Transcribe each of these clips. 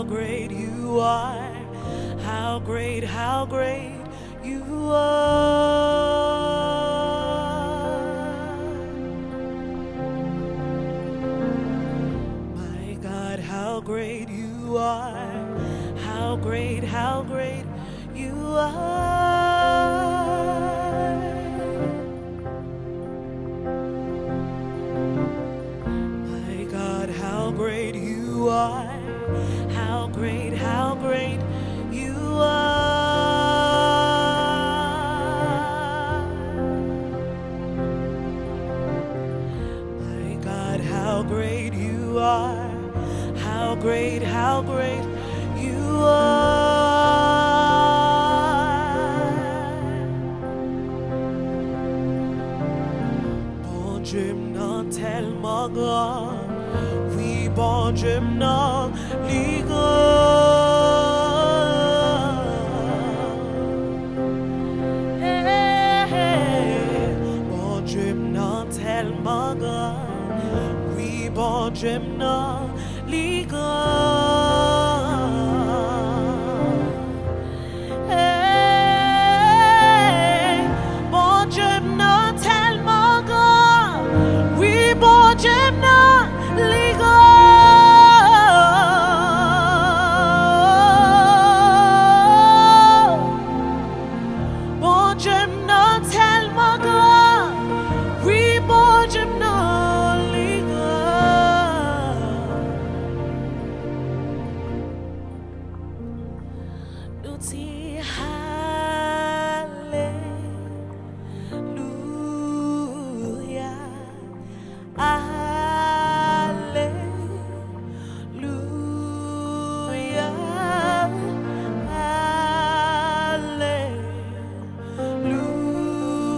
great you are. How great you are. My God, how great you are. How great you are. My God, how great you are. How great you are. My God, how great you are. How great you are. Bon Dieu m'en tellement grand. Oui, bon Dieu m'en li grand. Bon Dieu m'en tellement grand. Oui, bon Dieu m'en li grand. Bon Dieu m'en tellement grand. Oui, bon Dieu m'en li grand. Bon Dieu m'en tellement grand. Oui, bon Dieu m'en li grand. Nous dit Alléluia. Alléluia.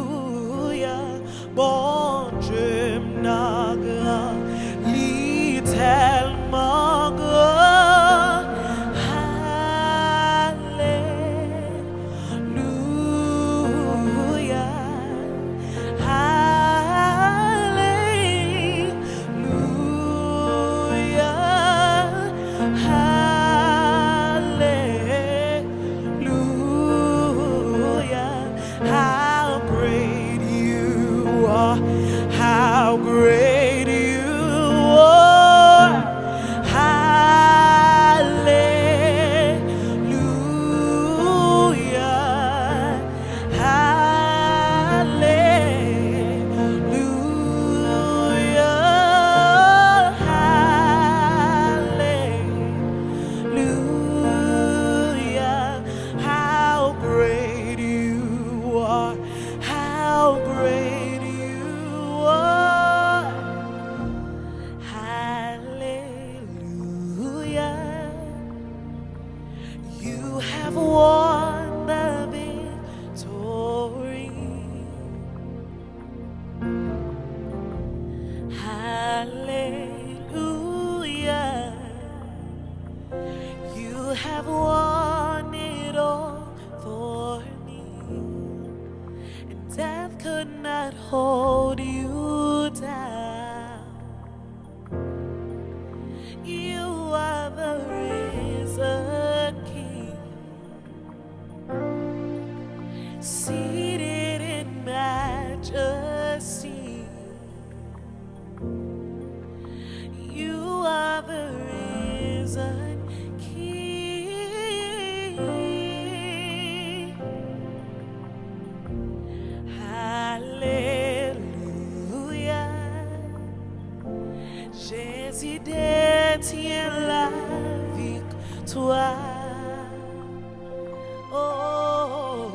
Alléluia. Bon Dieu m'en grand, li tellement grand. Alléluia. Alléluia. Hallelujah. How great you are. How great you are. Hallelujah. Hallelujah. Hallelujah. How great you are. How great you are. Hallelujah. You have won the victory. Hallelujah. You have won it all for me. And death could not hold you down. You are the risen King, seated in majesty. You are the risen King. Hallelujah. Jésus détient la victoire. Oh,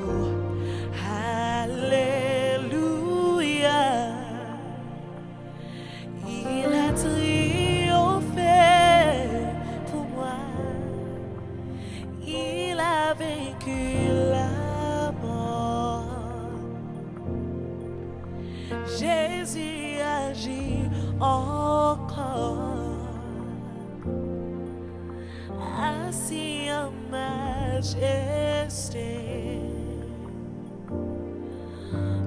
Alléluia. Il a triomphé pour moi. Il a vaincu la mort. Jésus agit encore. Assis en majesté.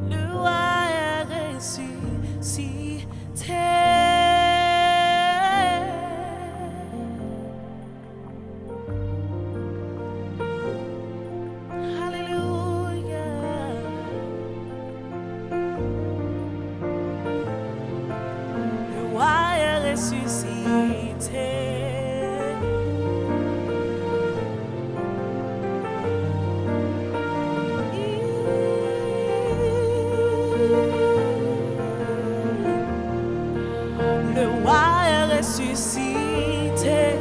Le roi est ressuscité. ressuscité. Le roi est ressuscité.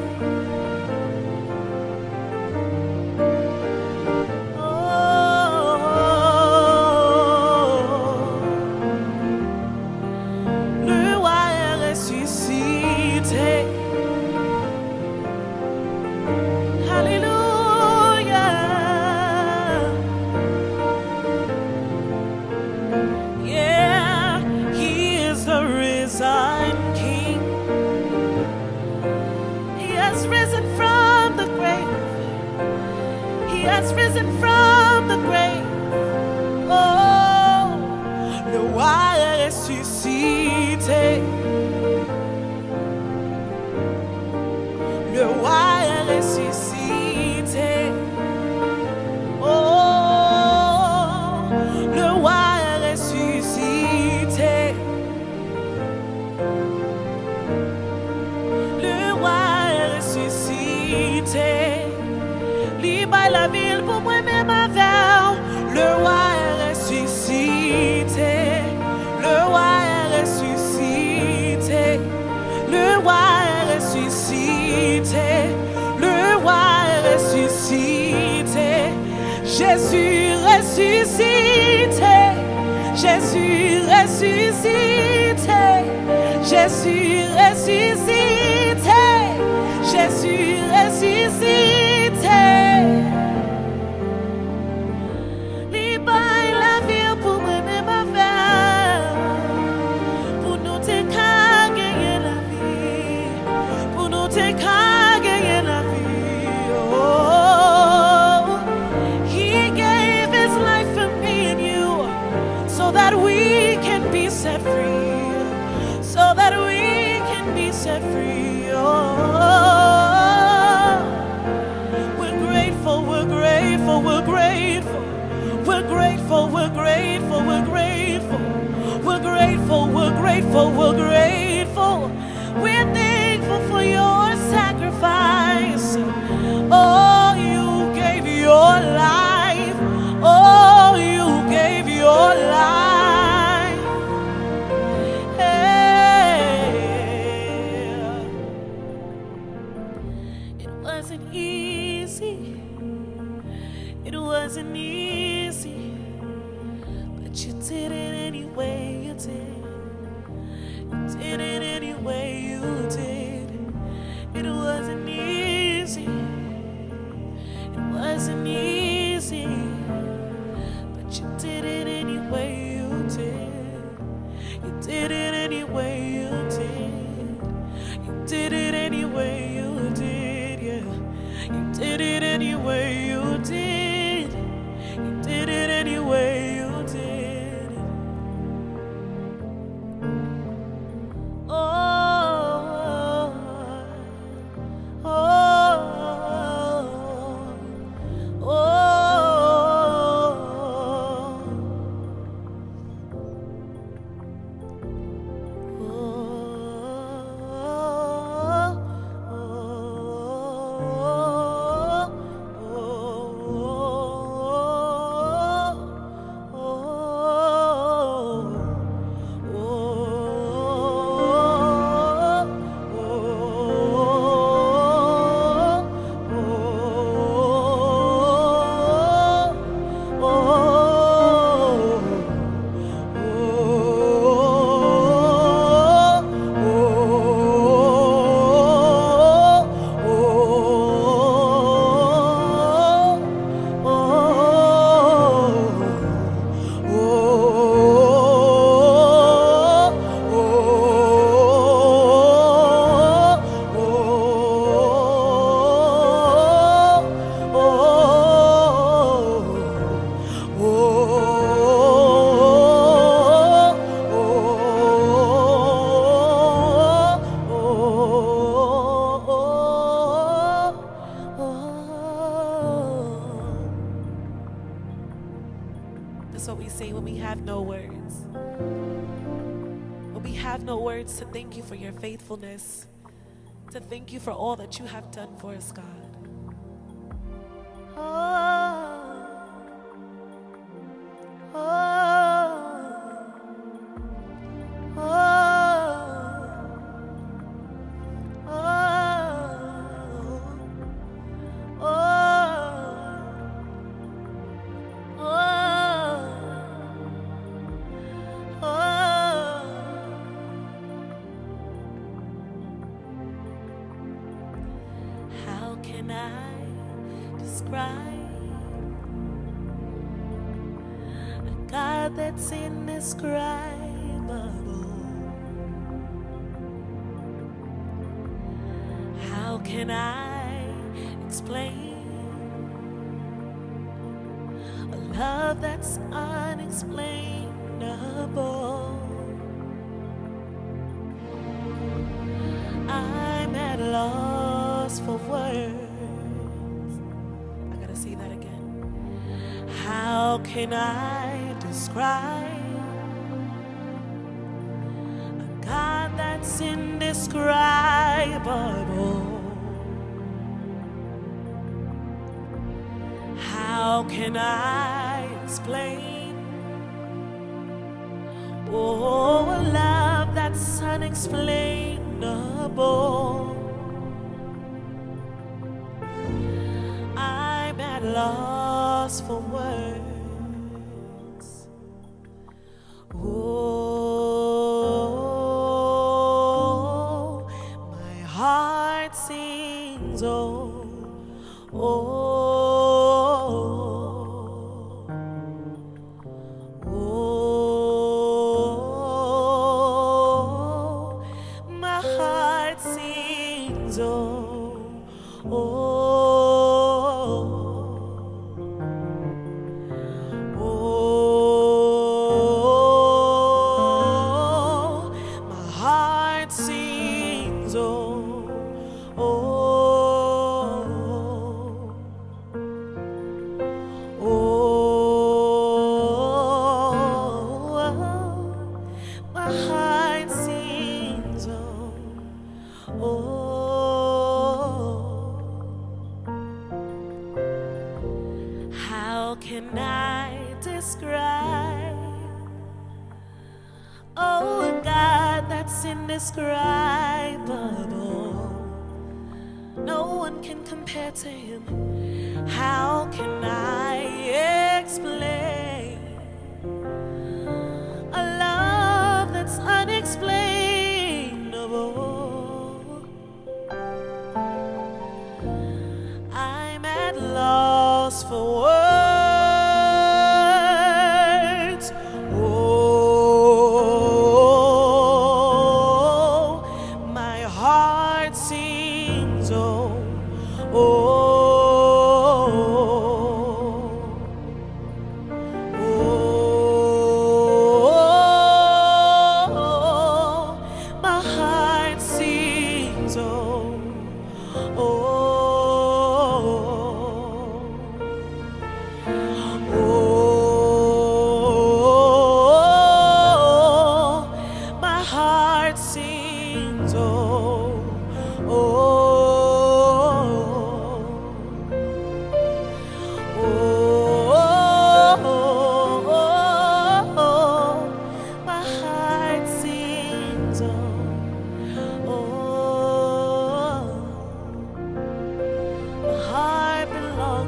He has risen from the grave. Oh, le roi est ressuscité. Le roi est ressuscité. Oh, le roi est ressuscité. Le roi est ressuscité. Libre la ville pour moi-même avec. Le roi est ressuscité. Le roi est ressuscité. Le roi est ressuscité. Le roi est ressuscité. Jésus ressuscité. Jésus ressuscité. Jésus ressuscité. Jésus ressuscité. Set free, so that we can be set free. Oh, we're grateful, we're grateful, we're grateful, we're grateful, we're grateful, we're grateful, we're grateful, we're grateful, we're grateful. We're thankful for your sacrifice. Oh, you gave your life. Oh, you gave your life. It wasn't easy, but you did it anyway, you did. You did it anyway, you did. It wasn't easy, it wasn't easy, but you did it anyway, you did. You did it anyway, you did. You did it anyway, you did, yeah. You did it anyway, you did. You did it anyway, you did. Oh, oh, oh, oh. have no words to thank you for your faithfulness, to thank you for all that you have done for us, God. Oh, oh, how can I describe a God that's indescribable? How can I explain a love that's unexplainable? I'm at loss for words. I gotta say that again. How can I describe a God that's indescribable? How can I explain, oh, a love that's unexplainable? I'm at loss for words. Oh, my heart sings, oh, oh. How can I describe, oh, a God that's indescribable? No one can compare to him. How can I explain a love that's unexplainable? I'm at loss for words. Oh, my heart sings, oh, oh.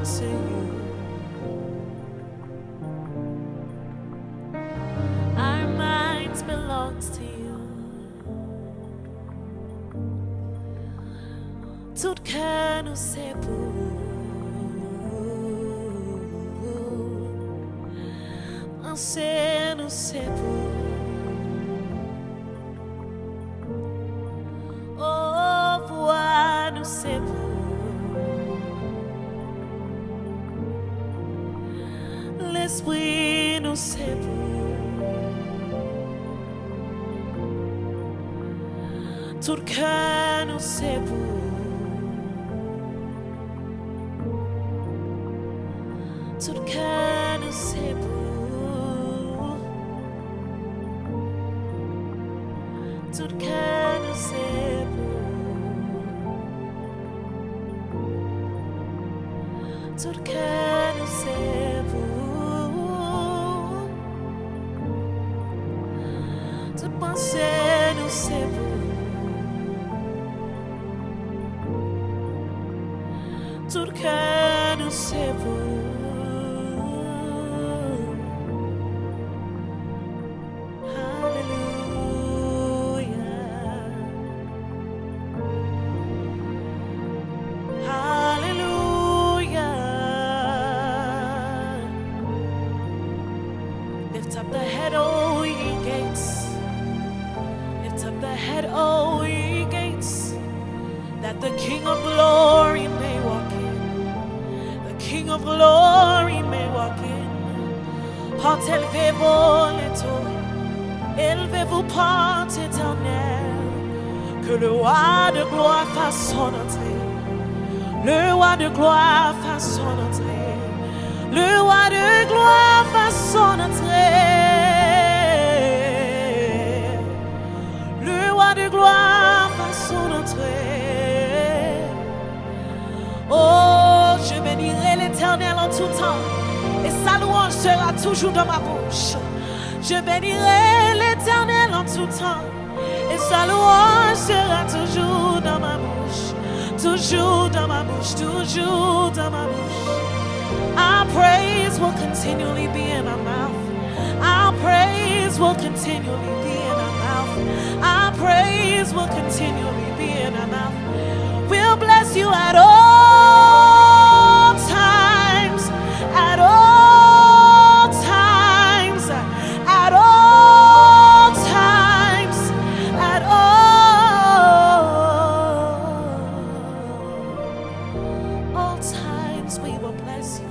To you, our minds belongs to you. Tout cœur nous sépare, un ciel nous sépare. Oh, voix nous sépare. L'esprit nous sépare. Tout cœur nous sépare. Tout cœur nous sépare. tout cœur nous c'est vous, tout cœur nous c'est vous, toute pensée nous c'est vous, tout cœur nous c'est vous. Lift up the head, O ye gates. Lift up the head, O ye gates, that the King of glory may walk in. The King of glory may walk in. Porte élevez-vous les tours, élevez-vous porte éternelle, que le roi de gloire fasse son entrée. Le roi de gloire fasse son entrée. Le roi de gloire fasse son entrée. Le roi de gloire fasse son entrée. Oh, je bénirai l'Éternel en tout temps, et sa louange sera toujours dans ma bouche. Je bénirai l'Éternel en tout temps, et sa louange sera toujours dans ma bouche. Toujours dans ma bouche, toujours dans ma bouche. Our praise will continually be in our mouth. Our praise will continually be in our mouth. Our praise will continually be in our mouth. We'll bless you at all times, at all times, at all times, at all times we will bless you.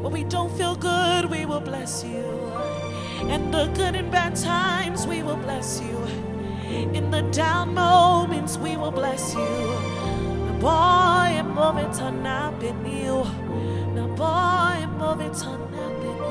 When we don't feel good, we will bless you. In the good and bad times, we will bless you. In the down moments, we will bless you. Na boy, move it on up in you. Na boy, move it on up in you.